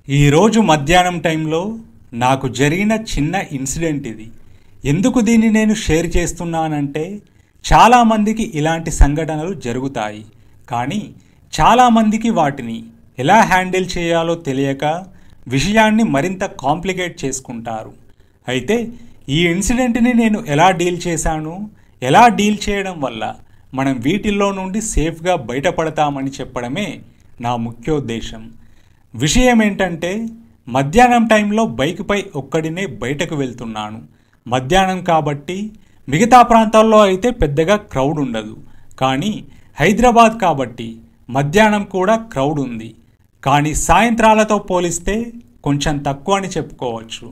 ఈరోజు మధ్యాహ్నం టైంలో నాకు జరిగిన చిన్న ఇన్సిడెంట్ ఇది. ఎందుకు దీన్ని నేను షేర్ చేస్తున్నానంటే, చాలామందికి ఇలాంటి సంఘటనలు జరుగుతాయి, కానీ చాలామందికి వాటిని ఎలా హ్యాండిల్ చేయాలో తెలియక విషయాన్ని మరింత కాంప్లికేట్ చేసుకుంటారు. అయితే ఈ ఇన్సిడెంట్ని నేను ఎలా డీల్ చేశాను, ఎలా డీల్ చేయడం వల్ల మనం వీటిల్లో నుండి సేఫ్గా బయటపడతామని చెప్పడమే నా ముఖ్యోద్దేశం. విషయం ఏంటంటే, మధ్యాహ్నం టైంలో బైక్పై ఒక్కడినే బయటకు వెళ్తున్నాను. మధ్యాహ్నం కాబట్టి మిగతా ప్రాంతాల్లో అయితే పెద్దగా క్రౌడ్ ఉండదు, కానీ హైదరాబాద్ కాబట్టి మధ్యాహ్నం కూడా క్రౌడ్ ఉంది. కానీ సాయంత్రాలతో పోలిస్తే కొంచెం తక్కువ అని చెప్పుకోవచ్చు.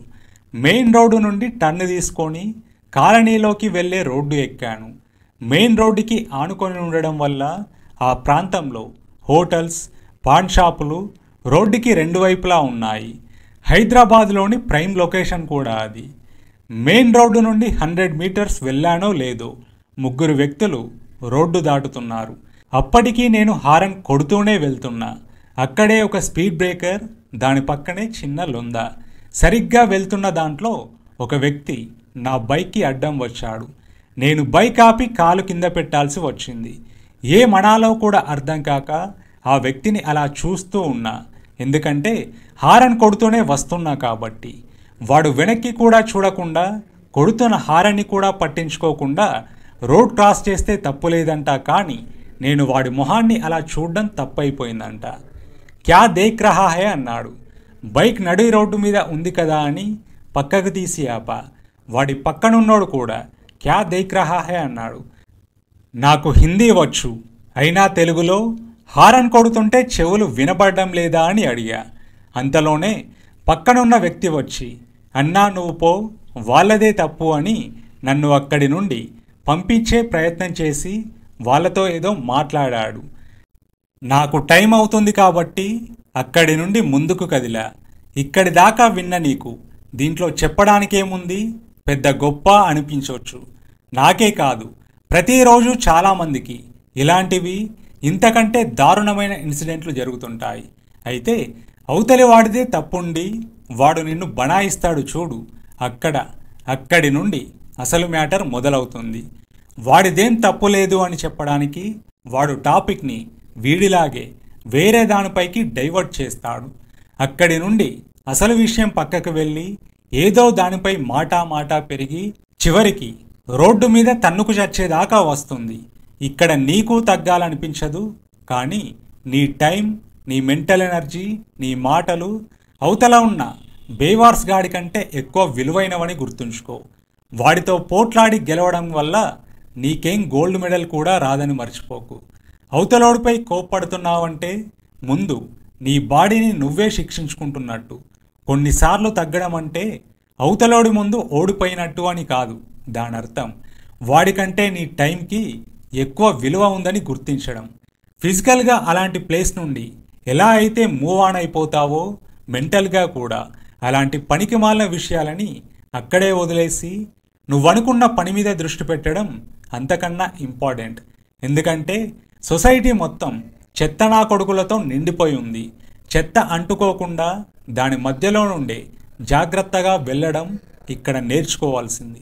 మెయిన్ రోడ్డు నుండి టర్న్ తీసుకొని కాలనీలోకి వెళ్ళే రోడ్డు ఎక్కాను. మెయిన్ రోడ్డుకి ఆనుకొని ఉండడం వల్ల ఆ ప్రాంతంలో హోటల్స్, పాన్ షాపులు రోడ్డుకి రెండు వైపులా ఉన్నాయి. హైదరాబాద్లోని ప్రైమ్ లొకేషన్ కూడా అది. మెయిన్ రోడ్డు నుండి 100 మీటర్స్ వెళ్ళానో లేదో ముగ్గురు వ్యక్తులు రోడ్డు దాటుతున్నారు. అప్పటికీ నేను హారన్ కొడుతూనే వెళ్తున్నా. అక్కడే ఒక స్పీడ్ బ్రేకర్, దాని పక్కనే చిన్న లొంద. సరిగ్గా వెళ్తున్న దాంట్లో ఒక వ్యక్తి నా బైక్కి అడ్డం వచ్చాడు. నేను బైక్ ఆపి కాలు కింద పెట్టాల్సి వచ్చింది. ఏమనాలో కూడా అర్థం కాక ఆ వ్యక్తిని అలా చూస్తూ ఉన్నా. ఎందుకంటే హారన్ కొడుతూనే వస్తున్నా కాబట్టి. వాడు వెనక్కి కూడా చూడకుండా, కొడుతున్న హారన్ని కూడా పట్టించుకోకుండా రోడ్ క్రాస్ చేస్తే తప్పు లేదంట, కానీ నేను వాడి మొహాన్ని అలా చూడడం తప్పైపోయిందంట. క్యా దేఖ్ రహా హై అన్నాడు. బైక్ నడి రోడ్డు మీద ఉంది కదా అని పక్కకు తీసి ఆపా. వాడి పక్కనున్నోడు కూడా క్యా దేఖ్ రహా హై అన్నాడు. నాకు హిందీ వచ్చు, అయినా తెలుగులో హారన్ కొడుతుంటే చెవులు వినబడడం లేదా అని అడిగా. అంతలోనే పక్కనున్న వ్యక్తి వచ్చి, అన్నా నువ్వు పో, వాళ్ళదే తప్పు అని నన్ను అక్కడి నుండి పంపించే ప్రయత్నం చేసి వాళ్ళతో ఏదో మాట్లాడాడు. నాకు టైం అవుతుంది కాబట్టి అక్కడి నుండి ముందుకు కదిలా. ఇక్కడి దాకా విన్న నీకు దీంట్లో చెప్పడానికేముంది, పెద్ద గొప్ప అనిపించవచ్చు. నాకే కాదు, ప్రతిరోజు చాలామందికి ఇలాంటివి ఇంతకంటే దారుణమైన ఇన్సిడెంట్లు జరుగుతుంటాయి. అయితే అవతలి వాడిదే తప్పుండి వాడు నిన్ను బనాయిస్తాడు చూడు, అక్కడి నుండి అసలు మ్యాటర్ మొదలవుతుంది. వాడిదేం తప్పు లేదు అని చెప్పడానికి వాడు టాపిక్ని వీడిలాగే వేరే దానిపైకి డైవర్ట్ చేస్తాడు. అక్కడి నుండి అసలు విషయం పక్కకు వెళ్ళి ఏదో దానిపై మాట పెరిగి చివరికి రోడ్డు మీద తన్నుకు చచ్చేదాకా వస్తుంది. ఇక్కడ నీకు తగ్గాలనిపించదు, కానీ నీ టైం, నీ మెంటల్ ఎనర్జీ, నీ మాటలు అవతల ఉన్న బేవార్స్ గాడి కంటే ఎక్కువ విలువైనవని గుర్తుంచుకో. వాడితో పోట్లాడి గెలవడం వల్ల నీకేం గోల్డ్ మెడల్ కూడా రాదని మర్చిపోకు. అవతలోడిపై కోప్పడుతున్నావంటే ముందు నీ బాడీని నువ్వే శిక్షించుకుంటున్నట్టు. కొన్నిసార్లు తగ్గడం అంటే అవతలోడి ముందు ఓడిపోయినట్టు అని కాదు దాని అర్థం. వాడికంటే నీ టైంకి ఎక్కువ విలువ ఉందని గుర్తించడం. ఫిజికల్గా అలాంటి ప్లేస్ నుండి ఎలా అయితే మూవ్ ఆన్ అయిపోతావో, మెంటల్గా కూడా అలాంటి పనికిమాలిన విషయాలని అక్కడే వదిలేసి నువ్వనుకున్న పని మీద దృష్టి పెట్టడం అంతకన్నా ఇంపార్టెంట్. ఎందుకంటే సొసైటీ మొత్తం చెత్త నా కొడుకులతో నిండిపోయి ఉంది. చెత్త అంటుకోకుండా దాని మధ్యలో నుండే జాగ్రత్తగా వెళ్ళడం ఇక్కడ నేర్చుకోవాల్సింది.